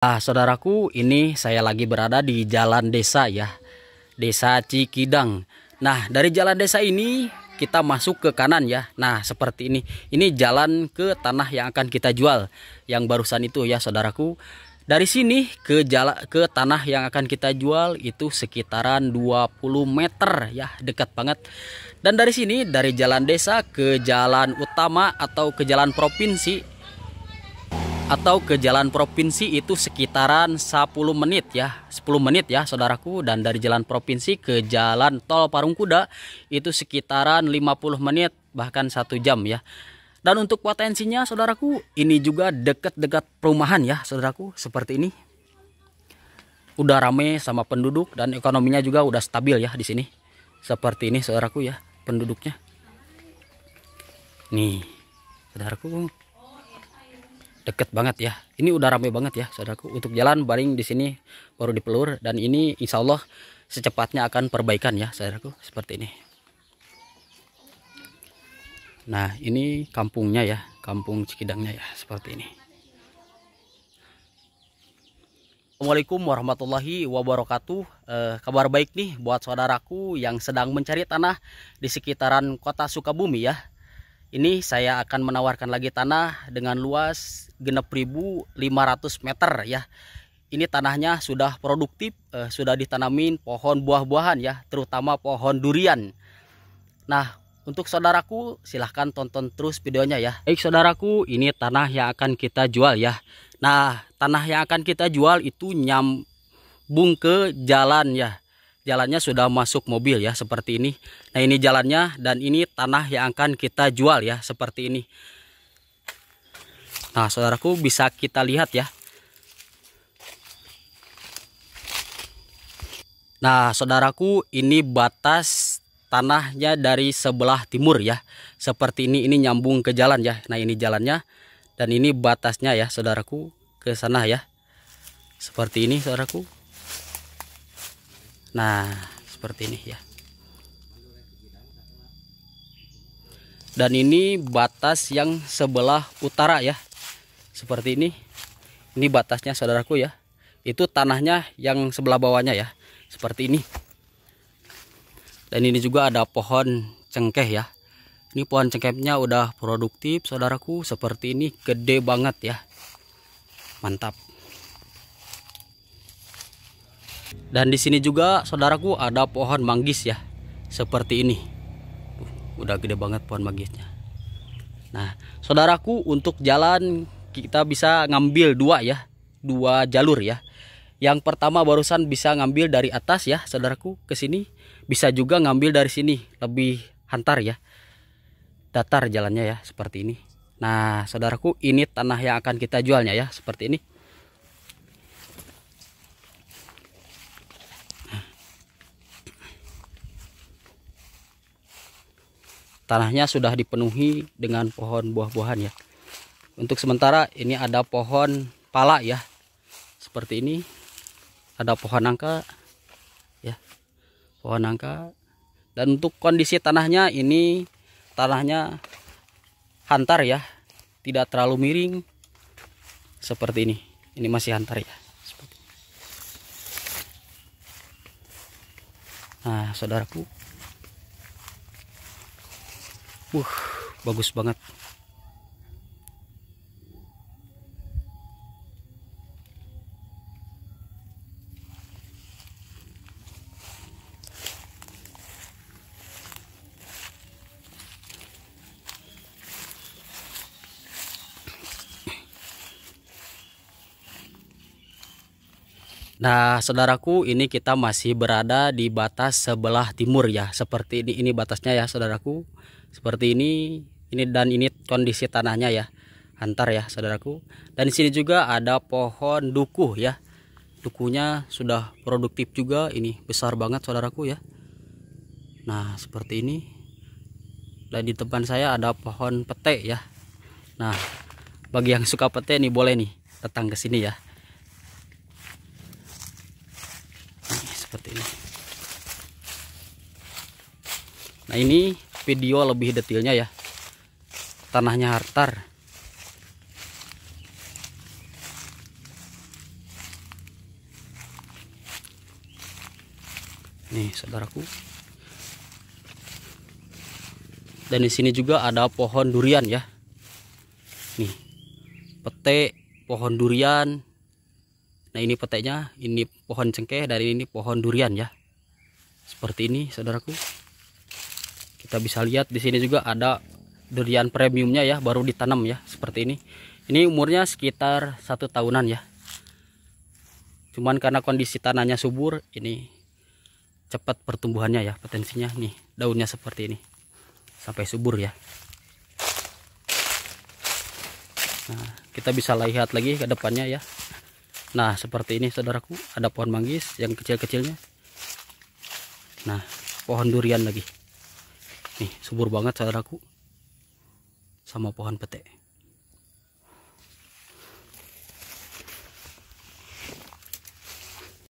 Saudaraku, ini saya lagi berada di jalan desa ya, Desa Cikidang. Nah, dari jalan desa ini kita masuk ke kanan ya. Nah, seperti ini. Ini jalan ke tanah yang akan kita jual, yang barusan itu ya, saudaraku. Dari sini ke tanah yang akan kita jual itu sekitaran 20 meter ya, dekat banget. Dan dari sini, dari jalan desa ke jalan utama atau ke jalan provinsi itu sekitaran 10 menit ya, 10 menit ya saudaraku. Dan dari jalan provinsi ke jalan tol Parungkuda itu sekitaran 50 menit bahkan 1 jam ya. Dan untuk potensinya saudaraku, ini juga dekat-dekat perumahan ya saudaraku, seperti ini. Udah rame sama penduduk dan ekonominya juga udah stabil ya di sini. Seperti ini saudaraku ya penduduknya. Nih saudaraku, deket banget ya. Ini udah rame banget ya saudaraku. Untuk jalan baring di sini baru dipelur, dan ini insya Allah secepatnya akan perbaikan ya saudaraku, seperti ini. Nah, ini kampungnya ya, kampung Cikidangnya ya, seperti ini. Assalamualaikum warahmatullahi wabarakatuh. Kabar baik nih buat saudaraku yang sedang mencari tanah di sekitaran kota Sukabumi ya. Ini saya akan menawarkan lagi tanah dengan luas 6.500 meter ya. Ini tanahnya sudah produktif, sudah ditanamin pohon buah-buahan ya, terutama pohon durian. Nah, untuk saudaraku silahkan tonton terus videonya ya. Baik saudaraku, ini tanah yang akan kita jual ya. Nah, tanah yang akan kita jual itu nyambung ke jalan ya. Jalannya sudah masuk mobil ya, seperti ini. Nah, ini jalannya, dan ini tanah yang akan kita jual ya, seperti ini. Nah saudaraku, bisa kita lihat ya. Nah saudaraku, ini batas tanahnya dari sebelah timur ya, seperti ini nyambung ke jalan ya. Nah, ini jalannya, dan ini batasnya ya saudaraku, ke sana ya, seperti ini saudaraku. Nah, seperti ini ya. Dan ini batas yang sebelah utara ya, seperti ini. Ini batasnya saudaraku ya. Itu tanahnya yang sebelah bawahnya ya, seperti ini. Dan ini juga ada pohon cengkeh ya. Ini pohon cengkehnya udah produktif saudaraku, seperti ini, gede banget ya. Mantap. Dan di sini juga saudaraku ada pohon manggis ya, seperti ini. Udah gede banget pohon manggisnya. Nah saudaraku, untuk jalan kita bisa ngambil dua jalur ya. Yang pertama barusan bisa ngambil dari atas ya saudaraku ke sini, bisa juga ngambil dari sini, lebih hantar ya, datar jalannya ya, seperti ini. Nah saudaraku, ini tanah yang akan kita jualnya ya, seperti ini. Tanahnya sudah dipenuhi dengan pohon buah-buahan ya. Untuk sementara ini ada pohon pala ya, seperti ini. Ada pohon nangka ya, pohon nangka. Dan untuk kondisi tanahnya, ini tanahnya hantar ya, tidak terlalu miring, seperti ini. Ini masih hantar ya, seperti ini. Nah saudaraku, bagus banget. Nah saudaraku, ini kita masih berada di batas sebelah timur ya, seperti ini batasnya ya saudaraku, seperti ini. Dan ini kondisi tanahnya ya, hantar ya saudaraku. Dan di sini juga ada pohon dukuh ya, dukuhnya sudah produktif juga, ini besar banget saudaraku ya. Nah seperti ini. Dan di depan saya ada pohon pete ya. Nah, bagi yang suka pete nih, boleh nih datang ke sini ya. Seperti ini. Nah, ini video lebih detailnya ya. Tanahnya hartar. Nih saudaraku. Dan di sini juga ada pohon durian ya. Nih, pete pohon durian. Nah, ini petenya, ini pohon cengkeh, dari ini pohon durian ya. Seperti ini saudaraku. Kita bisa lihat di sini juga ada durian premiumnya ya, baru ditanam ya, seperti ini. Ini umurnya sekitar 1 tahunan ya. Cuman karena kondisi tanahnya subur, ini cepat pertumbuhannya ya, potensinya. Nih, daunnya seperti ini. Sampai subur ya. Nah, kita bisa lihat lagi ke depannya ya. Nah, seperti ini saudaraku, ada pohon manggis yang kecil-kecilnya. Nah, pohon durian lagi. Nih, subur banget saudaraku. Sama pohon pete.